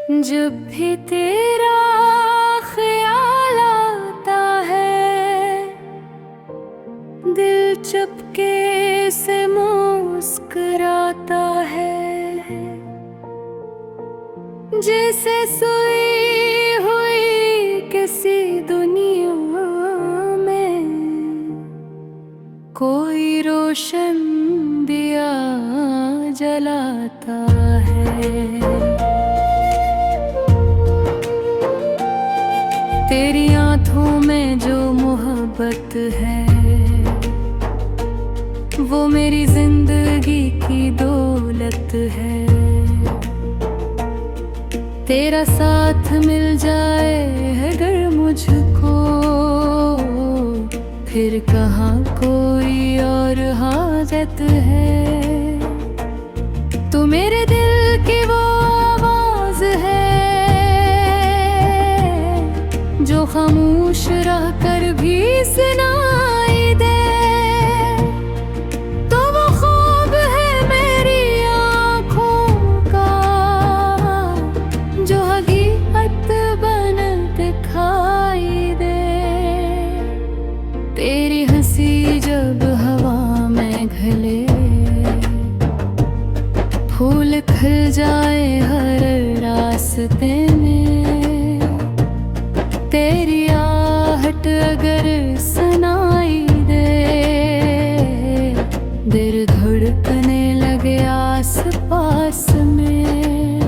जब भी तेरा ख्याल आता है, दिल चुपके से मुस्कुराता है। जैसे सोई हुई किसी दुनिया में कोई रोशन दिया जलाता है। तेरी आँखों में जो मोहब्बत है, वो मेरी जिंदगी की दौलत है। तेरा साथ मिल जाए अगर मुझको, फिर कहाँ कोई और हाजत है। तू मेरे दिल की वो आवाज है जो खामोश रह कर भी सुनाई दे। तो वो ख्वाब है मेरी आँखों का जो हकीकत बन दिखाई दे। तेरी हंसी जब हवा में घले, फूल खिल जाए हर रास्ते में। तेरी आहट अगर सुनाई दे, दिल धड़कने लगे आस पास में।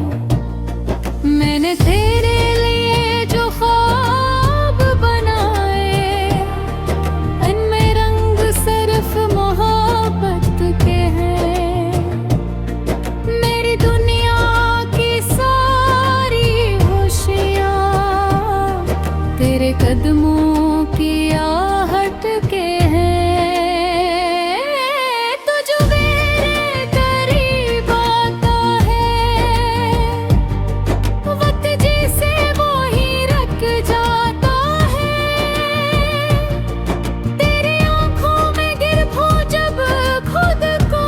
मैंने तेरे लिए जो ख्वाब बनाए, इनमें रंग सिर्फ मोहब्बत के हैं। मेरी दुनिया की सारी खुशियाँ तेरे कदमों की आहट के हैं। तो जो मेरे करीब आता है, वक्त जैसे वो ही रख जाता है। तेरी आँखों में गिरफूं जब खुद को,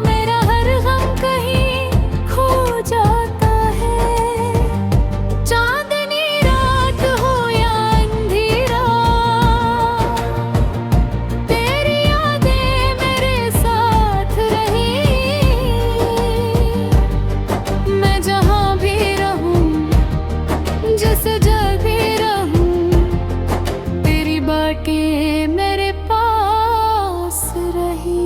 मेरा हर गम कहीं खो जाता है। चांदनी रात हो या अंधेरा, तेरी यादें मेरे साथ रही। मैं जहाँ भी रहूं, जिस जगह भी रहूं, तेरी बातें मेरे पास रही।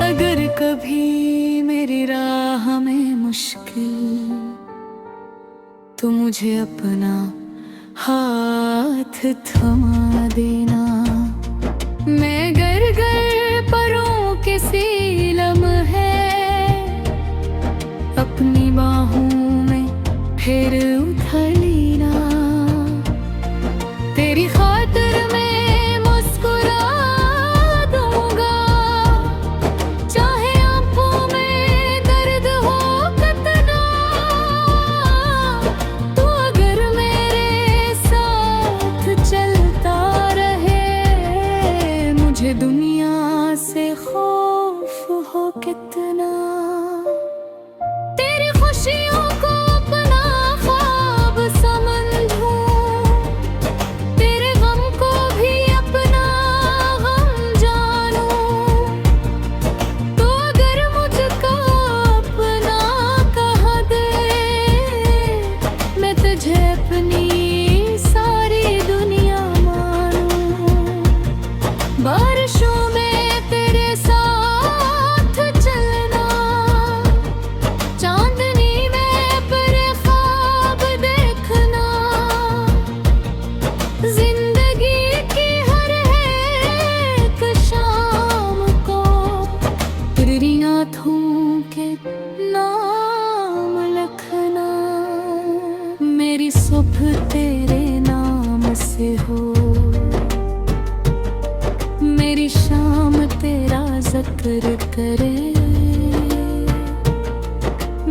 अगर कभी मेरी राह में मुश्किल, तो मुझे अपना हाथ थमा देना। मैं गर गर परूं किसी लम्हे, अपनी बाहों में फिर उठा लेना। तेरी खातिर मैं मुस्कुरा दूंगा, चाहे आंखों में दर्द हो कितना। तू अगर मेरे साथ चलता रहे, मुझे दुनिया से खौफ हो कितना। तेरी खुशियों को अपना ख्वाब समझूं, तेरे गम को भी अपना गम जानूं। तो अगर मुझको अपना कहा दे, मैं तुझे अपनी सारी दुनिया मानूं। बारिशों में तेरे साथ चलना, चांदनी में अपने ख्वाब देखना। जिंदगी की हर एक शाम को तेरी आँखों के नाम लिखना। मेरी सुबह तेरे नाम से हो, मेरी शाम तेरा जिक्र करे।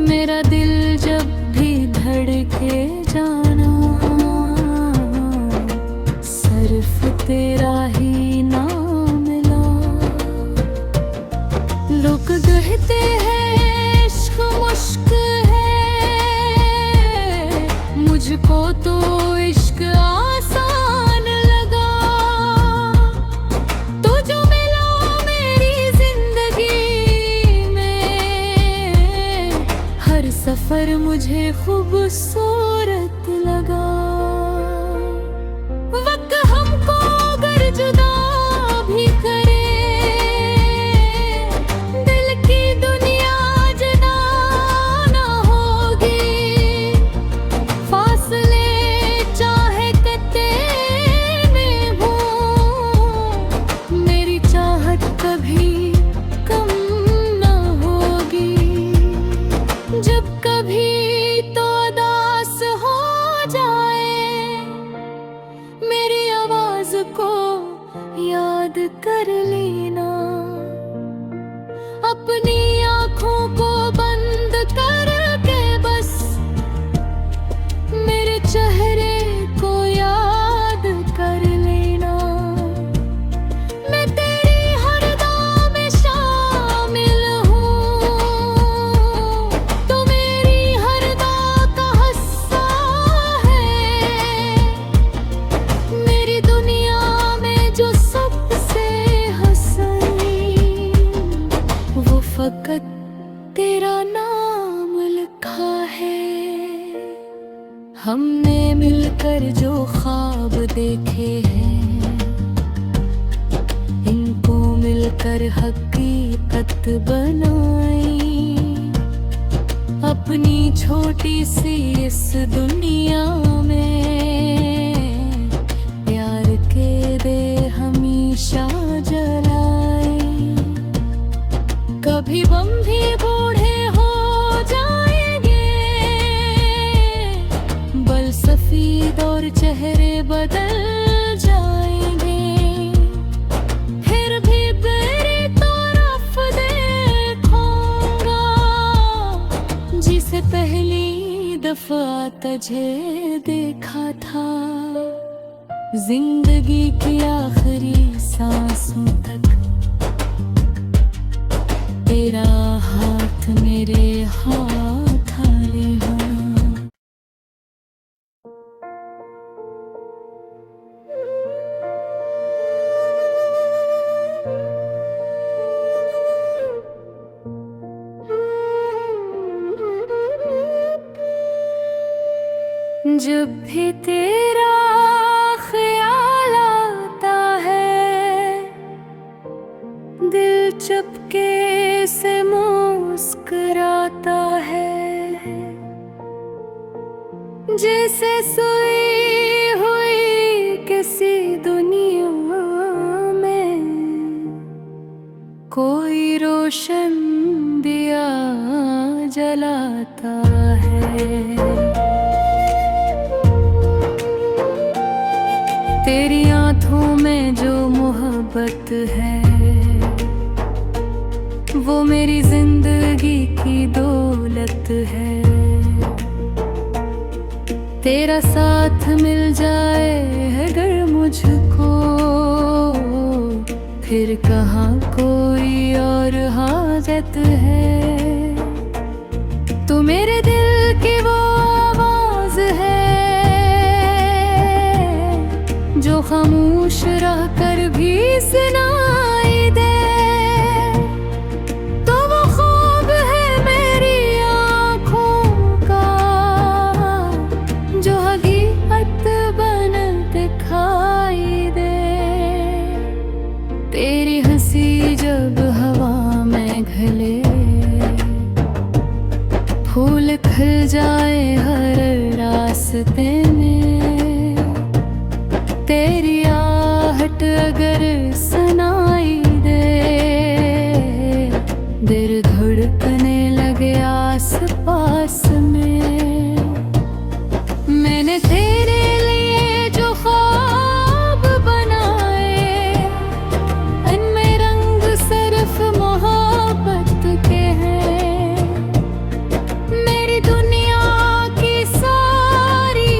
मेरा दिल जब भी धड़के मुझे खूबसूरत लगा। वक्त हमको अगर जुदा भी करे, दिल की दुनिया जुदा ना होगी। फासले चाहे कितने हो, मेरी चाहत कभी कम ना होगी। जब कभी तो उदास हो जाए, मेरी आवाज को याद कर लेना। अपनी आँखों को बंद करके बस मेरे चेहरे को याद कर लेना। मैं तेरी हर दुआ में शामिल हूँ, तू मेरी हर दुआ का हिस्सा है। मेरी दुनिया में जो सबसे हसीन, वो फकत तेरा नाम लिखा है। हमने मिलकर जो ख्वाब देखे हैं, इनको मिलकर हकीकत बनाई। अपनी छोटी सी इस दुनिया में प्यार के दे हमेशा जलाए। कभी बम भी बूढ़े हो जाएंगे, बल सफेद और चेहरे बदल जाएंगे। फिर भी तेरी तरफ देखूंगा, जिसे पहली दफा तुझे देखा था। जिंदगी की आखिरी सांसों तक तेरा हाथ मेरे हाथ आए हो। जब भी तेरा ख्याल आता है, दिल चुपके से मुस्कुराता है। जैसे सोई हुई किसी दुनिया में कोई रोशन दिया जलाता है। तेरी आँखों में जो मोहब्बत है, वो मेरी जिंदगी की दौलत है। तेरा साथ मिल जाए अगर मुझको, फिर कहाँ कोई और हाजत है। तू मेरे दिल की वो आवाज है, जो खामोश रह कर भी सुनाई दे। तो वो ख्वाब है मेरी आँखों का, जो हकीकत बन दिखाई दे। तेरी हंसी जब हवा में घले, फूल खिल जाए हर रास्ते में। तेरी आहट अगर सुनाई दे, दिल धड़कने लगे आस पास में। मैंने तेरे लिए जो ख्वाब बनाए, इनमें रंग सिर्फ मोहब्बत के हैं। मेरी दुनिया की सारी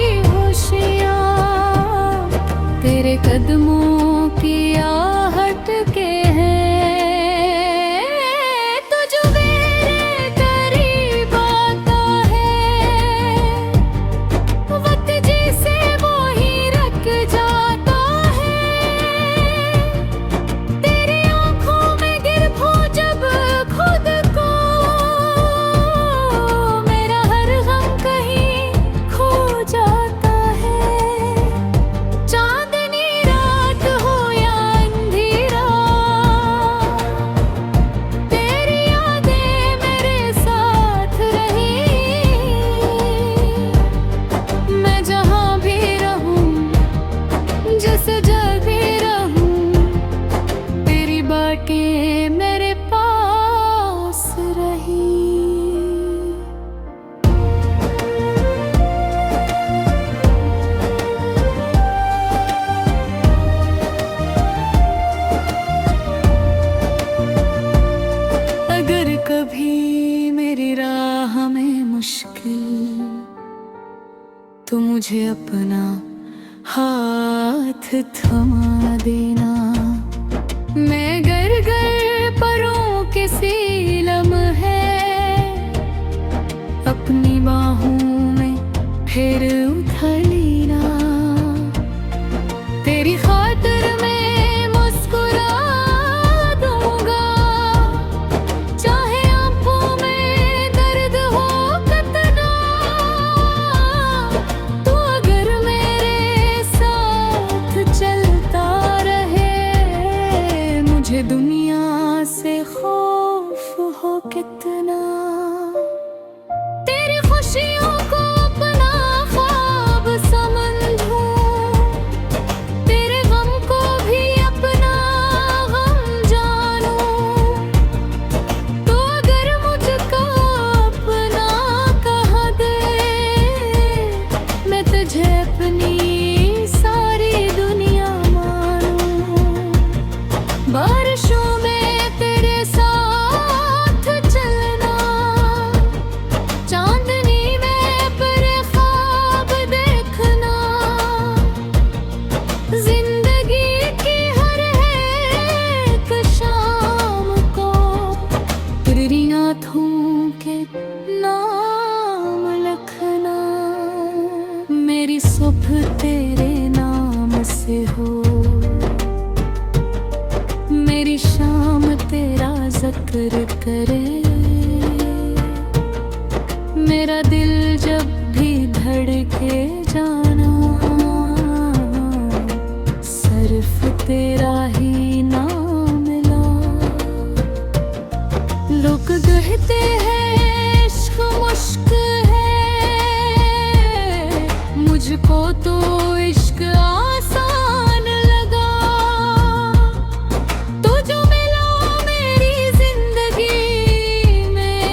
तो मुझे अपना हाथ थमा देना। मैं गर गर परों के सीलम है, अपनी बाहों में फिर उथली ना। तेरी खातिर मैं मुस्कुरा दूंगा, चाहे आंखों में दर्द हो कितना। तू अगर मेरे साथ चलता रहे, मुझे दुनिया से खौफ हो कितना। तेरी खुशियों को अपना ख्वाब समझूं, तेरे गम को भी अपना गम जानूं। तो अगर मुझको अपना कहा दे, मैं तुझे अपनी सारी दुनिया मानूं। बारिशों में तेरे साथ चलना, चांदनी में तेरे ख्वाब देखना। जिंदगी की हर एक शाम को तेरी आँखों के नाम लिखना। मेरी सुबह तेरे नाम से हो, मेरी शाम तेरा जिक्र करे। मेरा दिल जब भी धड़के जाना, सिर्फ तेरा ही नाम ला। लोग कहते हैं इश्क मुश्क है, मुझको तो इश्क आसान लगा। तू जो मिला मेरी जिंदगी में,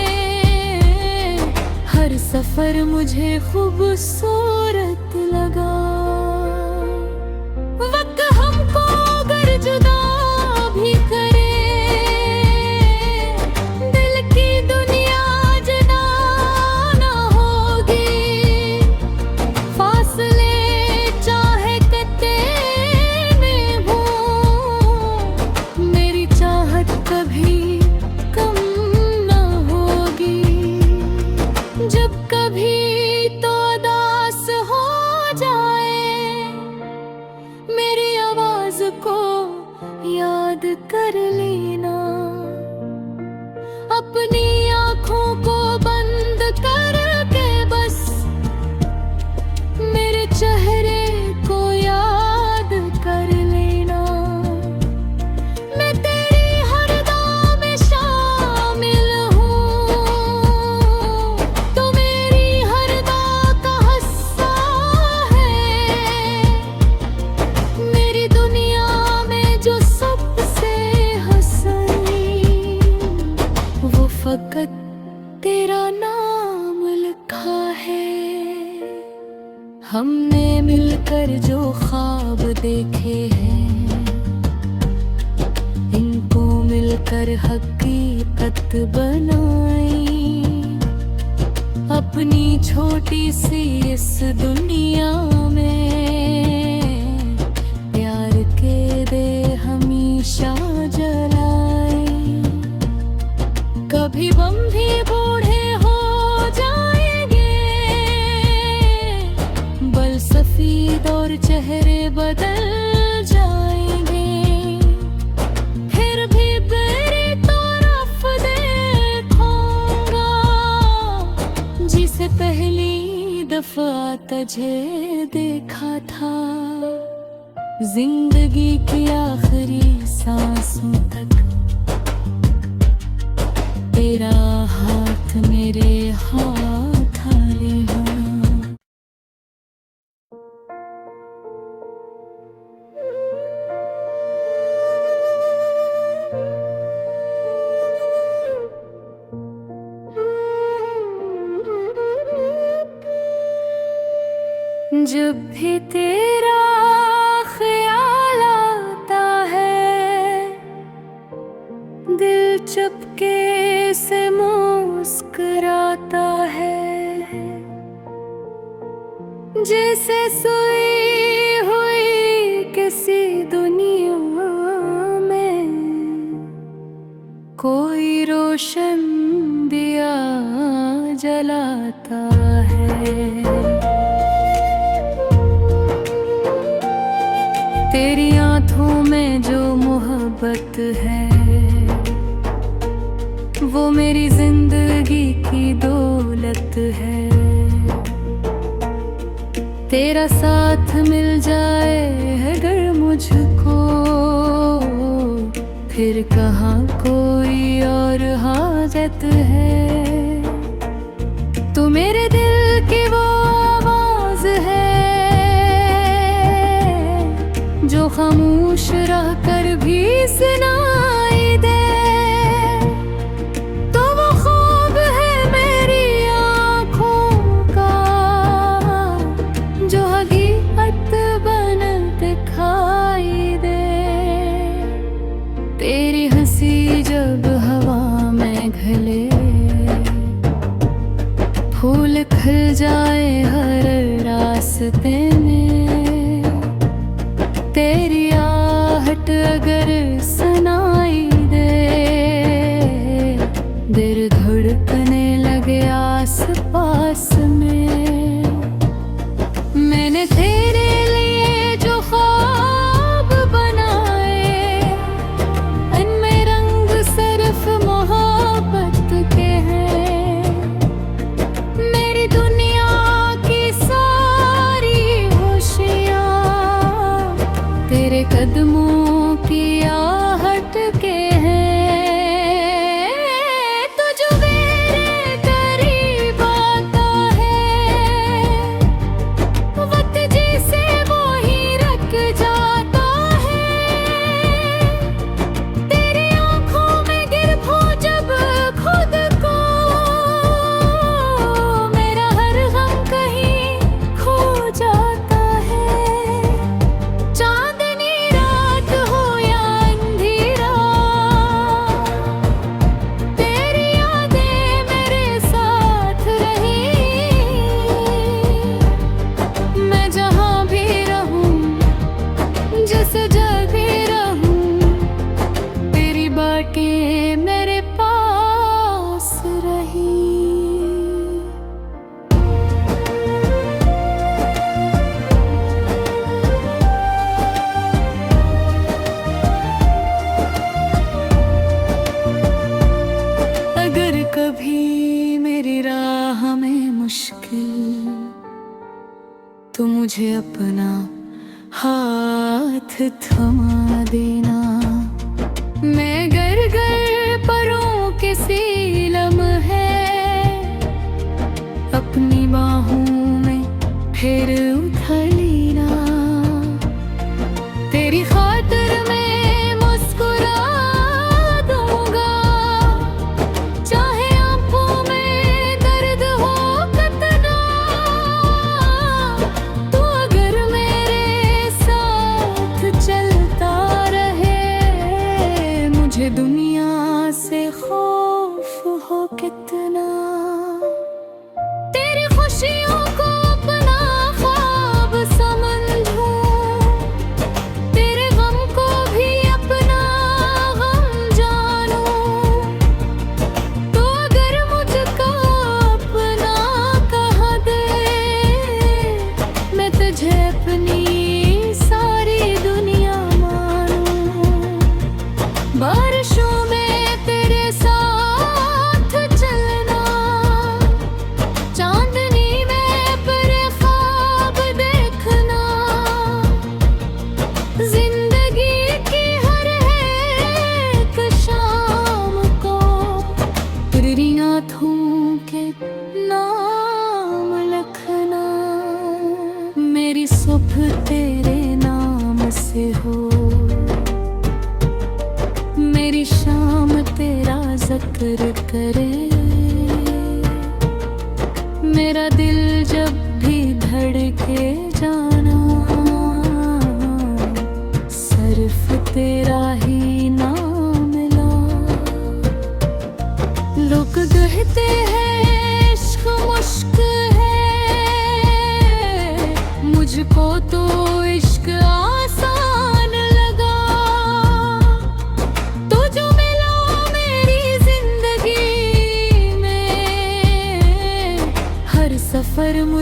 हर सफर मुझे खूबसूरत लगा। वक्त हमको अगर जुदा भी करे, दिल की दुनिया जुदा ना होगी। फासले चाहे कितने हो, मेरी चाहत कभी कम ना होगी। जब कभी तो उदास हो जाए, मेरी आवाज को याद कर लेना। अपनी आँखों को बंद करके बस मेरे चेहरे को याद कर लेना। मैं तेरी हर दुआ में शामिल हूँ, तू मेरी हर दुआ का हिस्सा है। मेरी दुनिया में जो सबसे हंसनी, वो फकत तेरा नाम लिखा है। हमने मिलकर जो ख्वाब देखे हैं, इनको मिलकर हकीकत बनाई। अपनी छोटी सी इस दुनिया में प्यार के दे हमेशा जलाए। कभी बम भी बूढ़े हो जाएंगे, बल सफेद और चेहरे बदल जाएंगे। फिर भी तेरी तरफ देखूंगा, जिसे पहली दफा तुझे देखा था। जिंदगी की आखिरी सांसों तक तेरा हाथ मेरे हाथ आए होना। जब भी तेरा ख्याल आता है, दिल चुपके से मुस्कुराता है। जैसे सोई हुई किसी दुनिया में कोई रोशन दिया जलाता है। तेरी आंखों में जो मोहब्बत है वो मेरी जिंदगी की दौलत है। तेरा साथ मिल जाए अगर मुझको फिर कहाँ कोई और हाजत है। तू मेरे दिल की वो आवाज है जो खामोश रह कर भी सुनाई दे। तो वो ख्वाब है मेरी आँखों का जो हकीकत बन दिखाई दे। तेरी हंसी जब हवा में घले फूल खिल जाए हर रास्ते में। तेरी आहट अगर सुनाई दे दिल धड़कने लगे आस पास में। मैंने तेरे लिए जो ख्वाब बनाए इनमें रंग सिर्फ मोहब्बत के हैं। मेरी दुनिया की सारी खुशियाँ तेरे कदमों की आहट के हैं। तू जो मेरे करीब आता है वक्त जैसे वो ही रख जाता है। तेरी आँखों में गिरफूं जब खुद को मेरा हर गम कहीं खो जाता है। चांदनी रात हो या अंधेरा तेरी यादें मेरे साथ रही। मैं जहाँ भी रहूं जिस जगह भी रहूं तेरी बातें मेरे पास रही। अगर कभी मेरी राह में मुश्किल तो मुझे अपना हाथ थमा देना। मैं गर गर परूं किसी लम्हे अपनी बाहों में फिर उठा लेना। तेरी खातिर मैं मुस्कुरा दूंगा चाहे आंखों में दर्द हो कितना। तू अगर मेरे साथ चलता रहे मुझे दुनिया से खौफ हो कितना। तेरी खुशियों को अपना ख्वाब समझूं तेरे गम को भी अपना गम जानूं। तो अगर मुझको अपना कहा दे मैं तुझे अपनी सारी दुनिया मानूं। बारिशों में तेरे साथ चलना चांदनी में अपने ख्वाब देखना। जिंदगी की हर एक शाम को तेरी आँखों के नाम लिखना। मेरी सुबह तेरे नाम से हो मेरी शाम तेरा जिक्र करे। मेरा दिल जब भी धड़के जाना सिर्फ तेरा ही नाम ला। लोग कहते हैं इश्क मुश्क है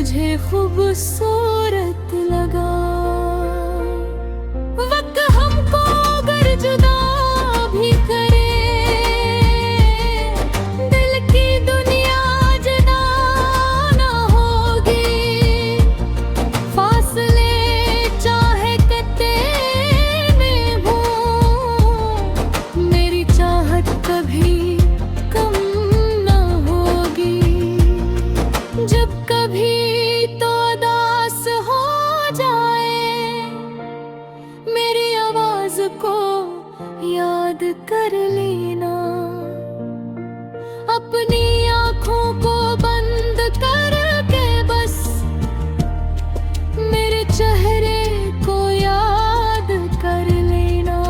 मुझे खूबसूरत लगा। वक्त हमको अगर जुदा भी करे, दिल की दुनिया जुदा ना होगी। फासले चाहे कितने हो, मेरी चाहत कभी कम ना होगी। जब कभी तो उदास हो जाए, मेरी आवाज को याद कर लेना। अपनी आँखों को बंद करके बस मेरे चेहरे को याद कर लेना।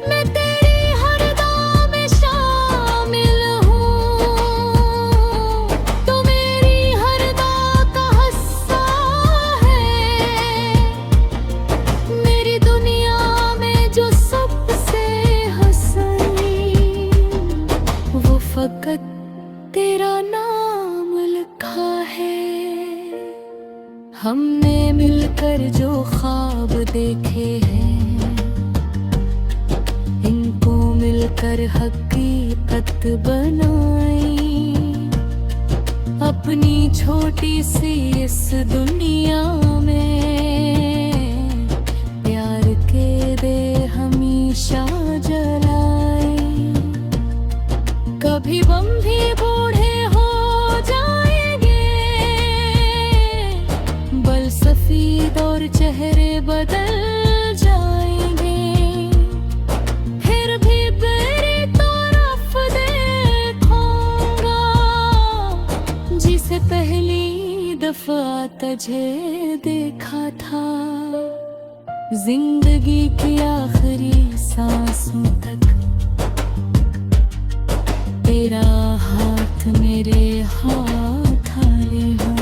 मैं तेरी हर दुआ में शामिल हूँ, तू मेरी हर दुआ का हिस्सा है। मेरी दुनिया में जो सबसे हसीन, वो फकत तेरा नाम लिखा है। हमने मिलकर जो ख्वाब देखे हैं, इनको मिलकर हकीकत बनाई। अपनी छोटी सी इस दुनिया में प्यार के दे हमेशा जलाए। कभी बम भी बूढ़े हो जाएंगे, बल सफेद और चेहरे बदल जाएंगे। फिर भी तेरी तरफ देखूंगा, जिसे पहली दफा तुझे देखा था। जिंदगी की आखिरी सांसों तक तेरा हाथ मेरे हाथ आए हो।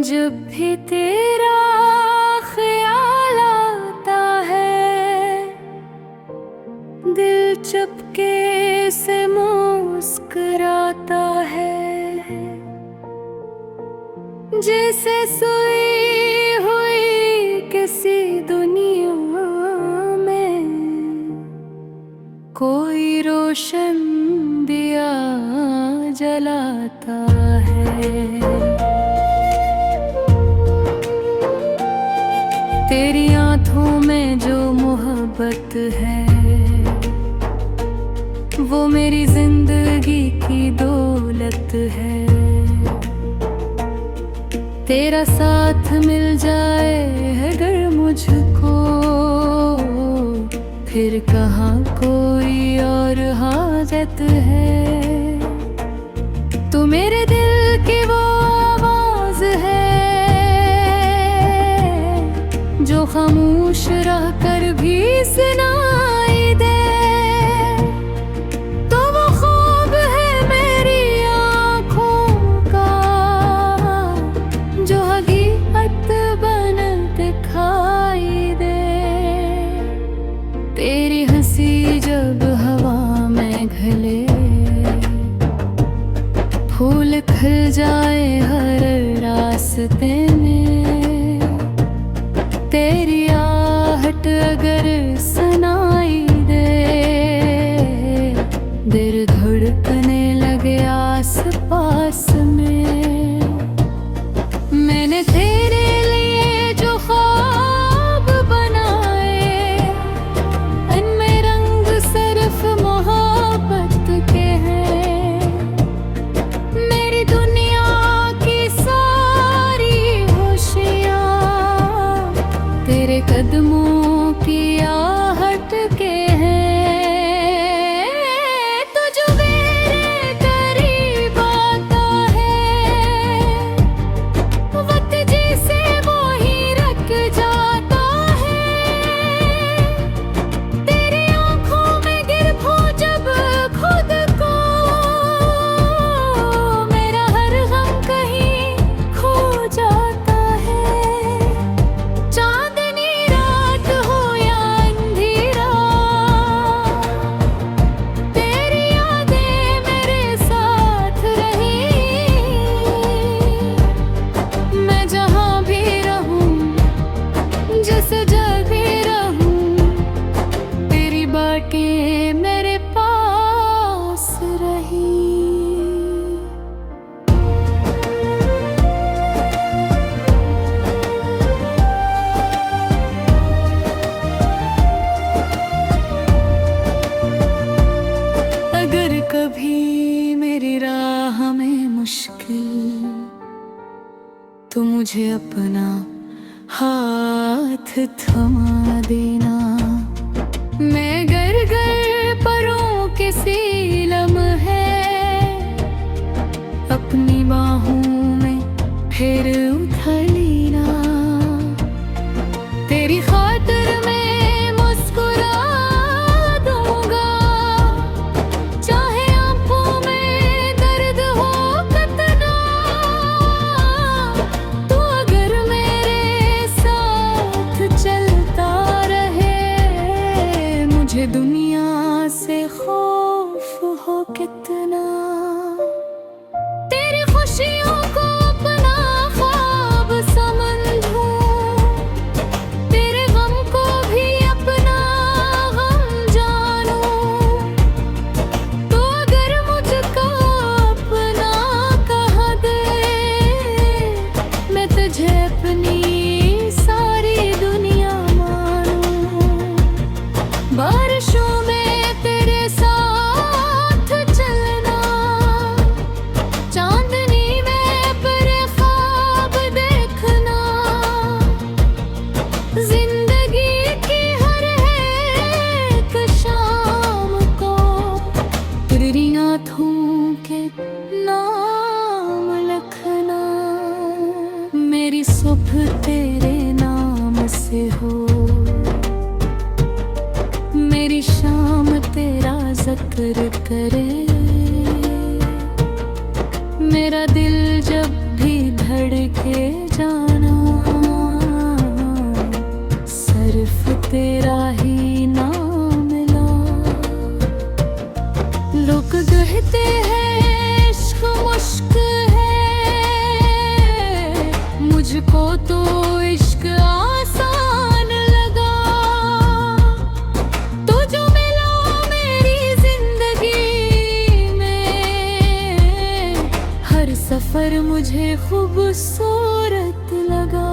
जब भी तेरा ख्याल आता है, दिल चुपके से मुस्कुराता है। जैसे सोई हुई किसी दुनिया में कोई रोशन दिया जलाता है। तेरी आँखों में जो मोहब्बत है, वो मेरी जिंदगी की दौलत है। तेरा साथ मिल जाए अगर मुझको, फिर कहाँ कोई और हाजत है। तू मेरे दिल की वो आवाज है, जो खामोश रह कर भी सुनाई दे। तो वो ख्वाब है मेरी आँखों का, जो हकीकत बन दिखाई दे। तेरी हंसी जब हवा में घले, फूल खिल जाए हर रास्ते में। तेरी आहट अगर सुनाई दे, दिल धड़कने लगे आस पास में। मैंने तेरे लिए जो ख्वाब बनाए, इनमें रंग सिर्फ मोहब्बत के हैं। मेरी दुनिया की सारी तो मुझे अपना हाथ थमा देना। मैं गर गर परों के सीलम है, अपनी बाहों में फिर उथलीना। तेरी खातिर मैं मुस्कुरा दूंगा, चाहे आंखों में दर्द हो कितना। तू अगर मेरे साथ चलता रहे, मुझे दुनिया से खौफ हो कितना। तेरी खुशियों को अपना ख्वाब समझूं, तेरे गम को भी अपना गम जानूं। तो अगर मुझको अपना कहा दे, मैं तुझे अपनी सारी दुनिया मानूं। बारिशों में तेरे साथ चलना, चांदनी में अपने ख्वाब देखना। जिंदगी की हर एक शाम को तेरी आँखों के नाम लिखना। मेरी सुबह तेरे नाम से हो, मेरी शाम तेरा जिक्र करे। मेरा दिल जब भी धड़के जाना, सिर्फ तेरा ही नाम ला। लोग कहते हैं इश्क मुश्क है, मुझको तो इश्क आसान लगा। तू जो मिला मेरी जिंदगी में, हर सफर मुझे खूबसूरत लगा।